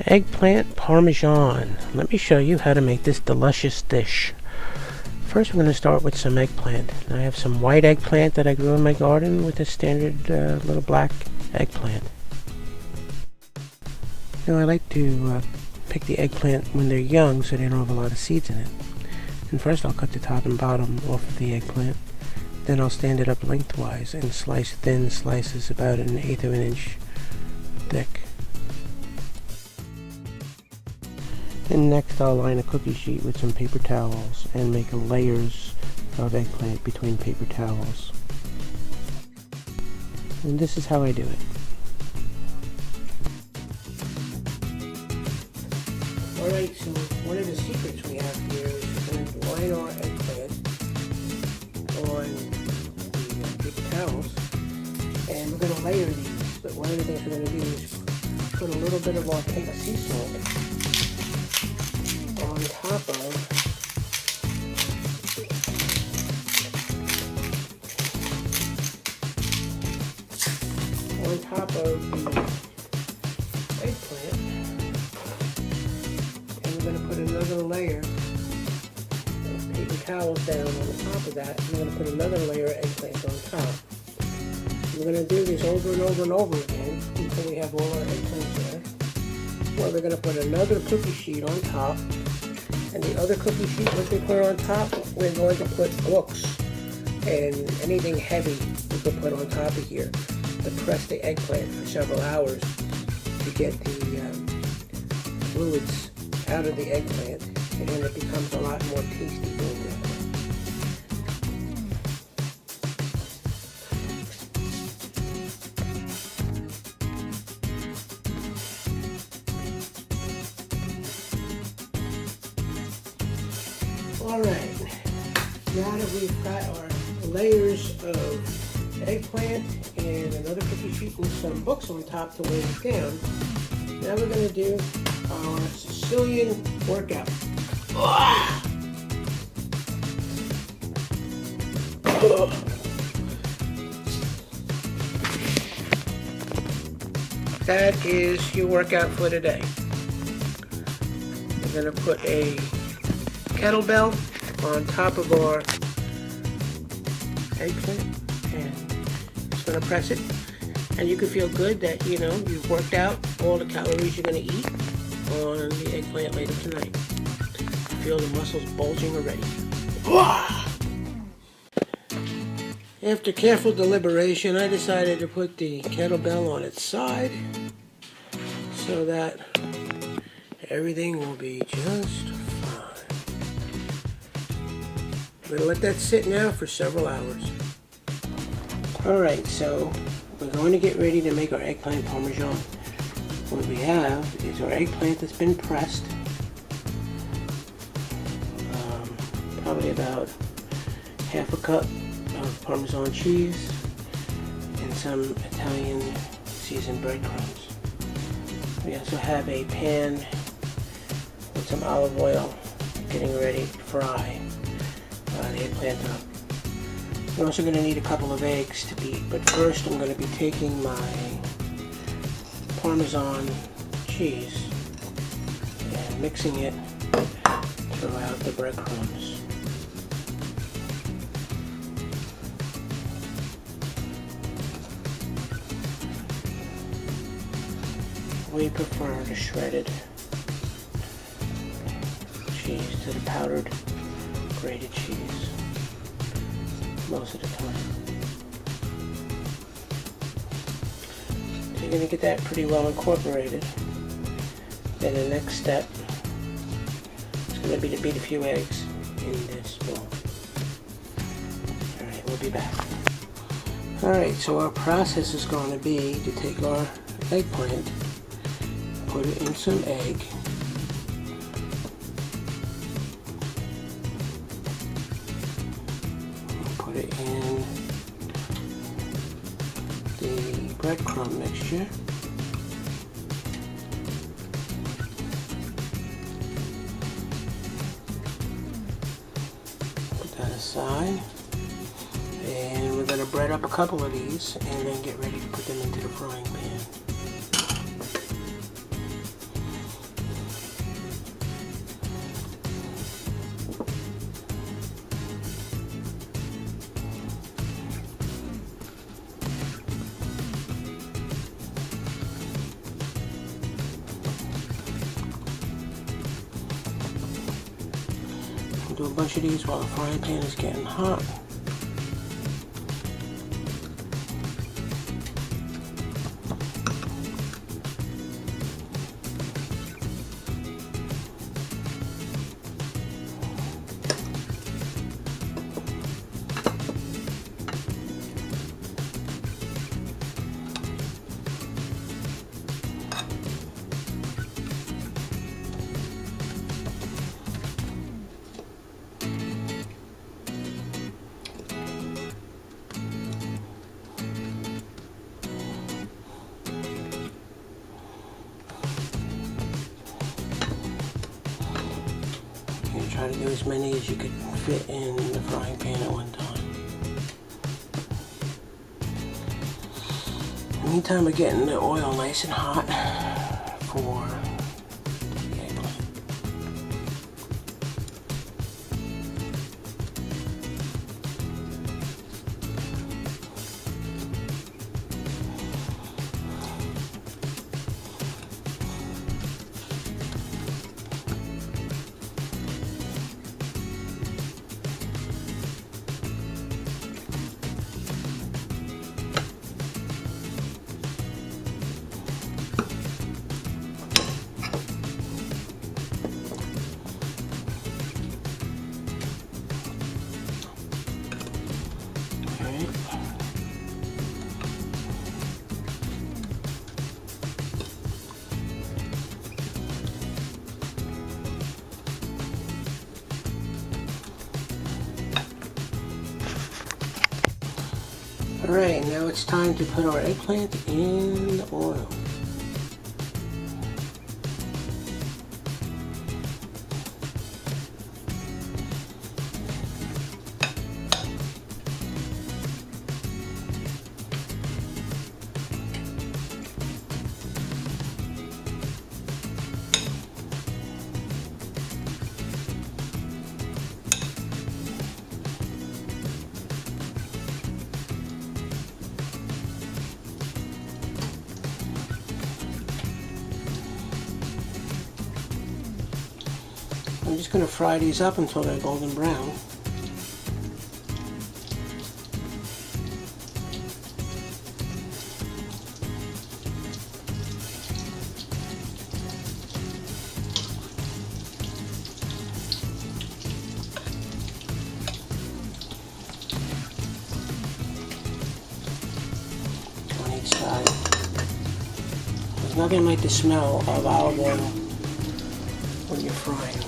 Eggplant Parmesan. Let me show you how to make this delicious dish. First we're going to start with some eggplant. I have some white eggplant that I grew in my garden with a standard little black eggplant. Now I like to pick the eggplant when they're young so they don't have a lot of seeds in it. And first I'll cut the top and bottom off of the eggplant. Then I'll stand it up lengthwise and slice thin slices about 1/8 of an inch thick. And next I'll line a cookie sheet with some paper towels and make layers of eggplant between paper towels. And this is how I do it. Alright, so one of the secrets we have here is we're going to line our eggplant on the paper towels, and we're going to layer these. But one of the things we're going to do is put a little bit of our pink sea salt on top of the eggplant, and we're going to put another layer of paper towels down on the top of that, and we're going to put another layer of eggplant on top. We're going to do this over and over and over again until we have all our eggplants there. Well, we're going to put another cookie sheet on top, and the other cookie sheet which we put on top, we're going to put books and anything heavy we can put on top of here to press the eggplant for several hours to get the fluids out of the eggplant, and then it becomes a lot more tasty doing that. Alright, now that we've got our layers of eggplant and another cookie sheet with some books on top to weigh it down, now we're going to do our Sicilian workout. That is your workout for today. We're going to put a kettlebell on top of our eggplant, and just going to press it, and you can feel good that you've worked out all the calories you're going to eat on the eggplant later tonight. Feel the muscles bulging already. After careful deliberation, I decided to put the kettlebell on its side so that everything will be just we're going to let that sit now for several hours. Alright, so we're going to get ready to make our eggplant parmesan. What we have is our eggplant that's been pressed. Probably about half a cup of Parmesan cheese and some Italian seasoned breadcrumbs. We also have a pan with some olive oil getting ready to fry the eggplant up. We're also going to need a couple of eggs to beat, but first I'm going to be taking my Parmesan cheese and mixing it throughout the breadcrumbs. We prefer the shredded cheese to the powdered grated cheese most of the time. So you're going to get that pretty well incorporated. Then the next step is going to be to beat a few eggs in this bowl. Alright, we'll be back. Alright, so our process is going to be to take our eggplant, put it in some egg, put it in the breadcrumb mixture, put that aside, and we're going to bread up a couple of these and then get ready to put them into the frying pan. do a bunch of these while the frying pan is getting hot. Try to do as many as you could fit in the frying pan at one time. In the meantime, we're getting the oil nice and hot for the eggplant. Alright, now it's time to put our eggplant in the oil. I'm just going to fry these up until they're golden brown. On each side. There's nothing like the smell of olive oil when you're frying.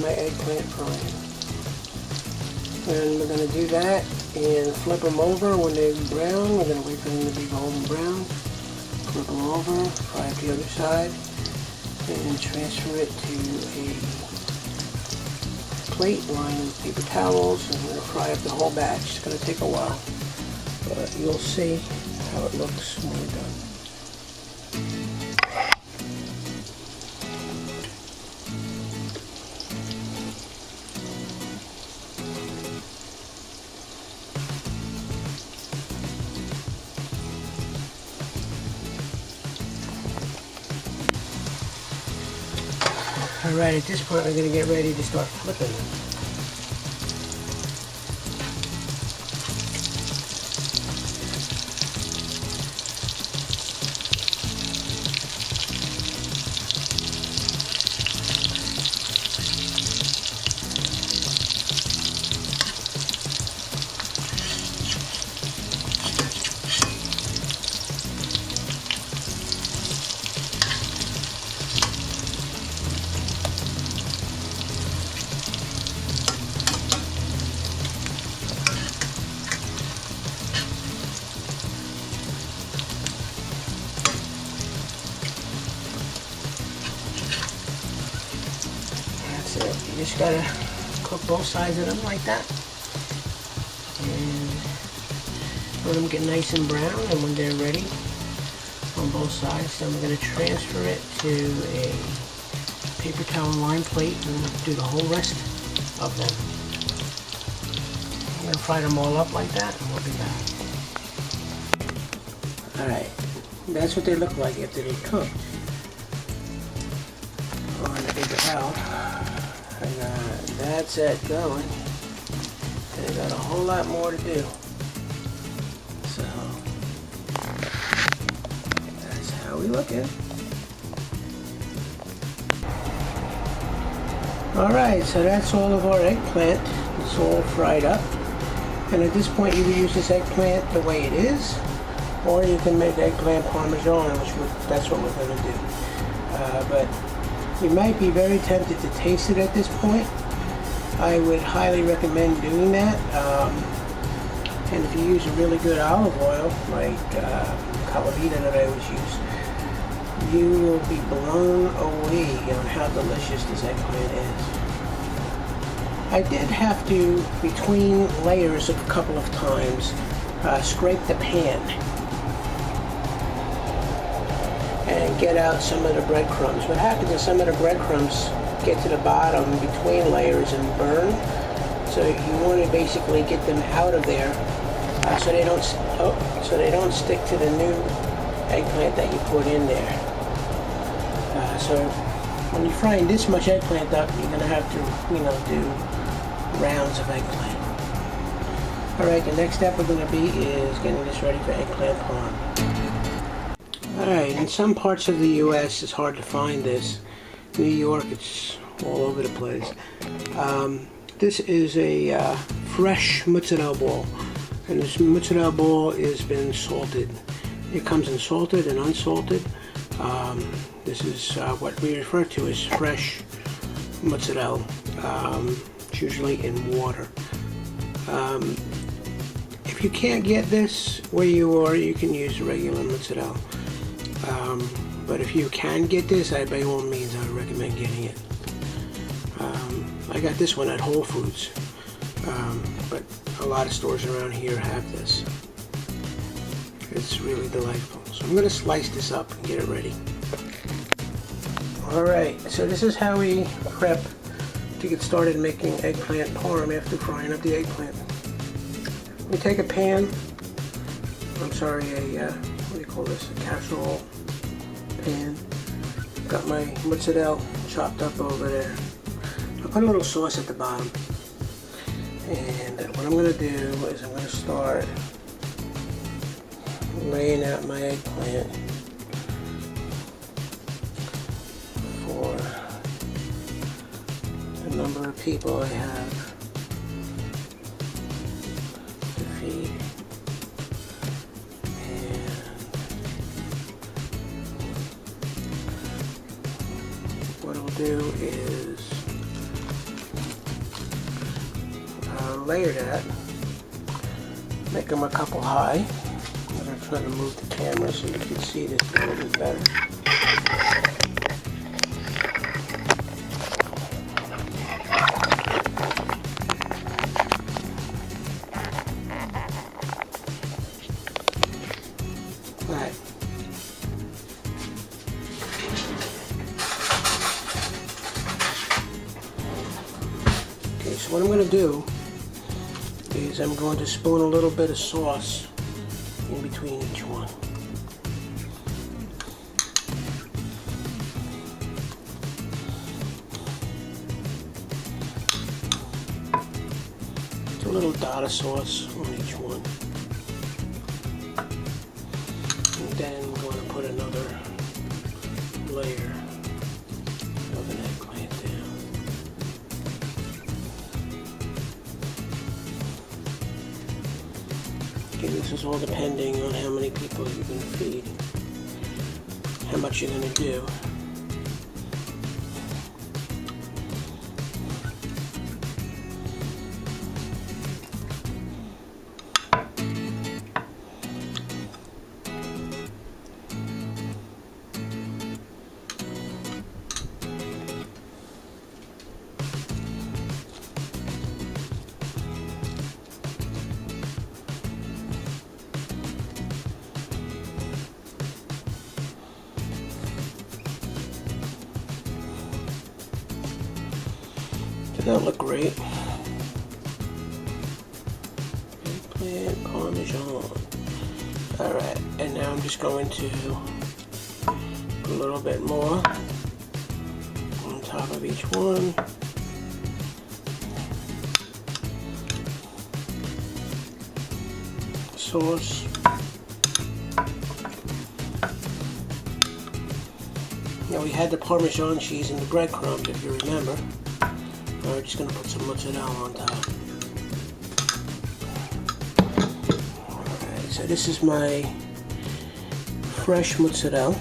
My eggplant frying. And we're going to do that and flip them over when they're brown. We're going to wait for them to be golden brown. Flip them over, fry up the other side, and transfer it to a plate lined with paper towels, and we're going to fry up the whole batch. It's going to take a while, but you'll see how it looks when we're done. Alright, at this point we're going to get ready to start flipping them. You just gotta cook both sides of them like that, and let them get nice and brown. And when they're ready on both sides, then we're gonna transfer it to a paper towel lined plate and do the whole rest of them. I'm gonna fry them all up like that, and we'll be back. All right, that's what they look like after they're cooked. tell, I got that set going, and I got a whole lot more to do. So that's how we looking. Alright, so that's all of our eggplant. It's all fried up. And at this point you can use this eggplant the way it is, or you can make eggplant Parmigiana, that's what we're going to do. But you might be very tempted to taste it at this point. I would highly recommend doing that. And if you use a really good olive oil, like Calavita that I always use, you will be blown away on how delicious this eggplant is. I did have to, between layers a couple of times, scrape the pan and get out some of the breadcrumbs. What happens is some of the breadcrumbs get to the bottom between layers and burn. So you want to basically get them out of there so they don't stick to the new eggplant that you put in there. So when you're frying this much eggplant up, you're going to have to, do rounds of eggplant. Alright, the next step we're going to be is getting this ready for eggplant parm. Alright, in some parts of the US it's hard to find this. New York, it's all over the place. This is a fresh mozzarella ball. And this mozzarella ball has been salted. It comes in salted and unsalted. This is what we refer to as fresh mozzarella. It's usually in water. If you can't get this where you are, you can use regular mozzarella. But if you can get this, by all means, I would recommend getting it. I got this one at Whole Foods, but a lot of stores around here have this. It's really delightful. So I'm going to slice this up and get it ready. Alright, so this is how we prep to get started making eggplant parm after frying up the eggplant. We take a pan, what do you call this, a casserole pan. Got my mozzarella chopped up over there. I'll put a little sauce at the bottom. And what I'm going to do is I'm going to start laying out my eggplant for the number of people I have to feed. And what I'll do is layer that, make them a couple high. I'm going to try to move the camera so you can see this a little bit better. Right. Okay, so what I'm going to do is I'm going to spoon a little bit of sauce in between each one. Just a little dot of sauce on each one. And then I'm going to put another layer of an eggplant down. This is all depending on how many people you're going to feed, how much you're going to do. That look great. Eggplant Parmesan. Alright, and now I'm just going to put a little bit more on top. top of each one. Sauce. Now we had the Parmesan cheese and the breadcrumbs, if you remember. We're just going to put some mozzarella on top. Alright, so this is my fresh mozzarella.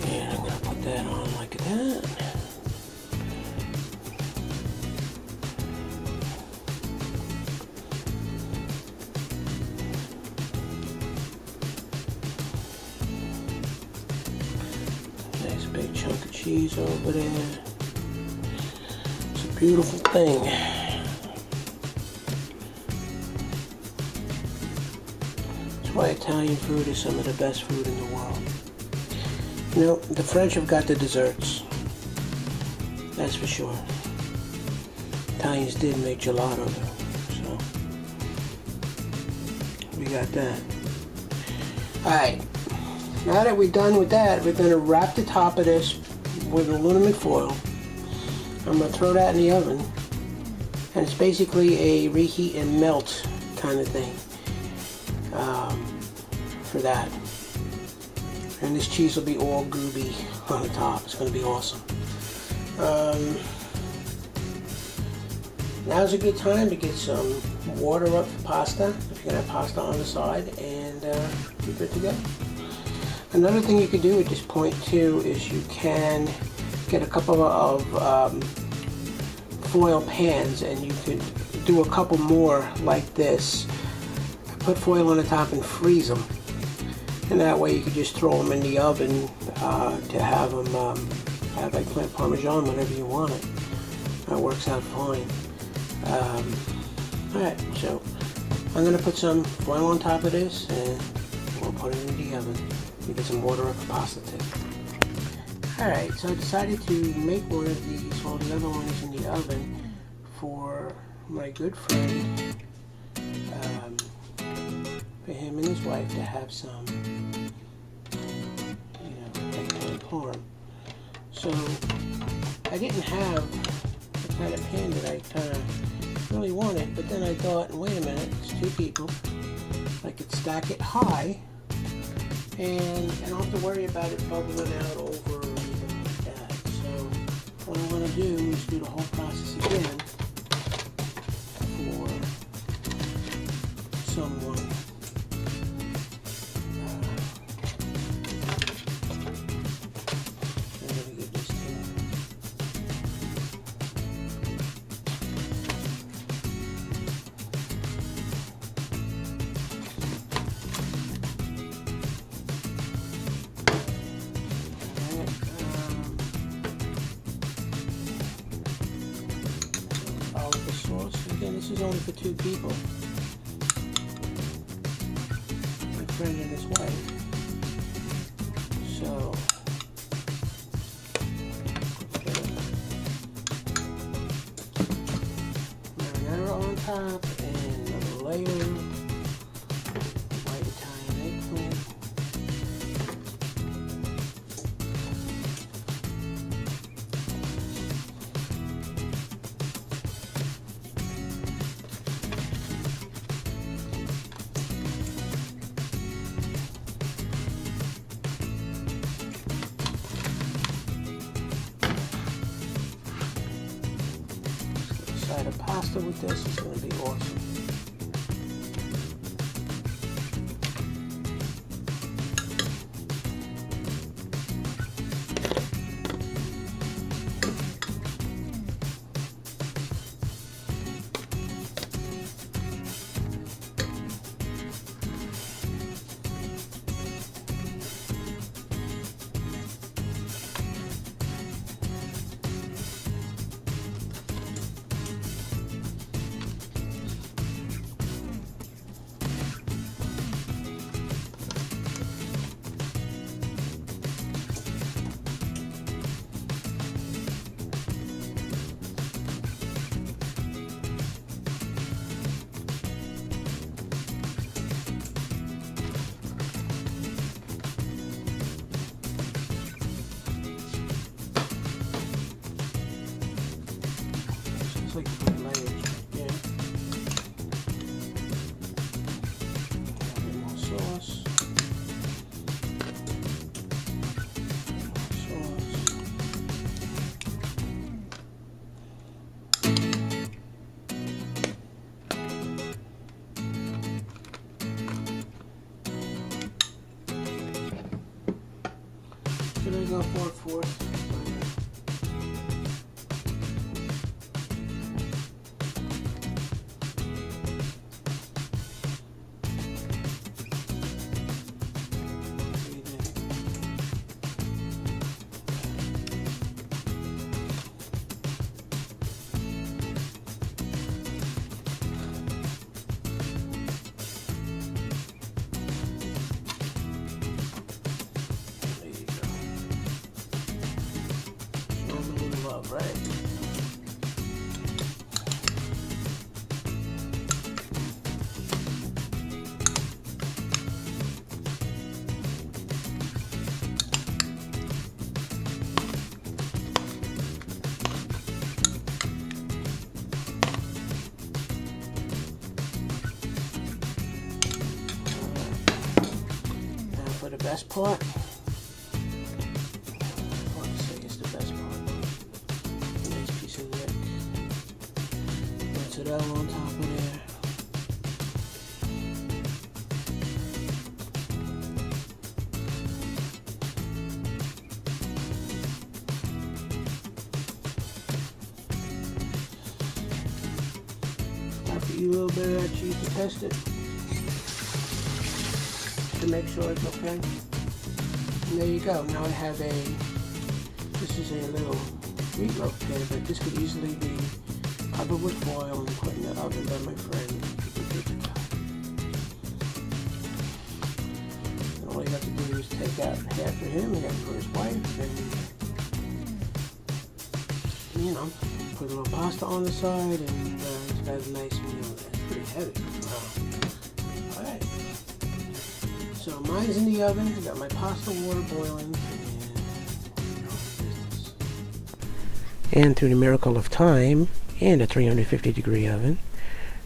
And I'm going to put that on like that. Nice big chunk of cheese over there. It's a beautiful thing. That's why Italian food is some of the best food in the world. You know, the French have got the desserts. That's for sure. Italians did make gelato though, so we got that. Alright, now that we're done with that, we're going to wrap the top of this with aluminum foil. I'm going to throw that in the oven, and it's basically a reheat and melt kind of thing for that. And this cheese will be all gooey on the top. It's going to be awesome. Now's a good time to get some water up for pasta, if you're going to have pasta on the side, and you're good to go. Another thing you can do at this point too is you can get a couple of foil pans, and you could do a couple more like this. Put foil on the top and freeze them. And that way you could just throw them in the oven to have them have eggplant parmesan whenever you want it. That works out fine. Alright, so I'm going to put some foil on top of this, and we'll put it in the oven. You get some water up for pasta too. Alright, so I decided to make one of these while the other one is in the oven for my good friend, for him and his wife to have some, eggplant parm. So I didn't have the kind of pan that I kind of really wanted, but then I thought, wait a minute, it's two people. I could stack it high, and I don't have to worry about it bubbling out over or anything like that. So what I'm going to do is do the whole process again for someone. Again, this is only for two people. My friend and his wife. So marinara on top and another layer. White Italian eggplant. Side of pasta with this is going to be awesome. sauce. Should I go for it fourth? Right. Now for the best part. That on top of there. Have to eat a little bit of that cheese to test it, to make sure it's okay. And there you go. Now I have this is a little meatloaf pan, but this could easily be covered with foil and put in the oven by my friend. And all you have to do is take out half for him and half for his wife, and you know, put a little pasta on the side, and it's got a nice meal. It's pretty heavy. Wow. Alright. So mine's in the oven. I got my pasta water boiling. And through the miracle of time, in a 350-degree oven,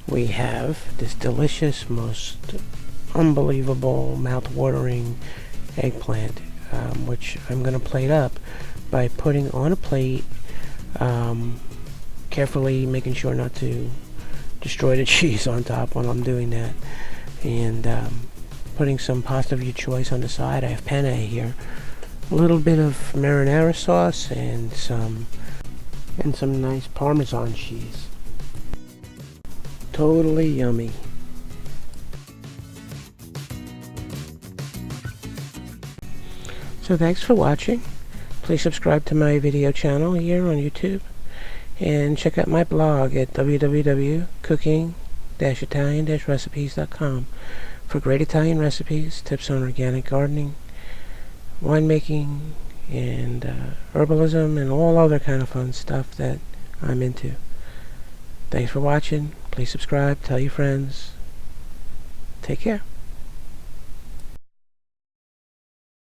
we have this delicious, most unbelievable, mouth-watering eggplant, which I'm going to plate up by putting on a plate, carefully making sure not to destroy the cheese on top when I'm doing that, and putting some pasta of your choice on the side. I have penne here, a little bit of marinara sauce, and some nice Parmesan cheese. Totally yummy. So thanks for watching. Please subscribe to my video channel here on YouTube, and check out my blog at www.cooking-italian-recipes.com for great Italian recipes, tips on organic gardening, winemaking, and herbalism, and all other kind of fun stuff that I'm into. Thanks for watching. Please subscribe, tell your friends. Take care.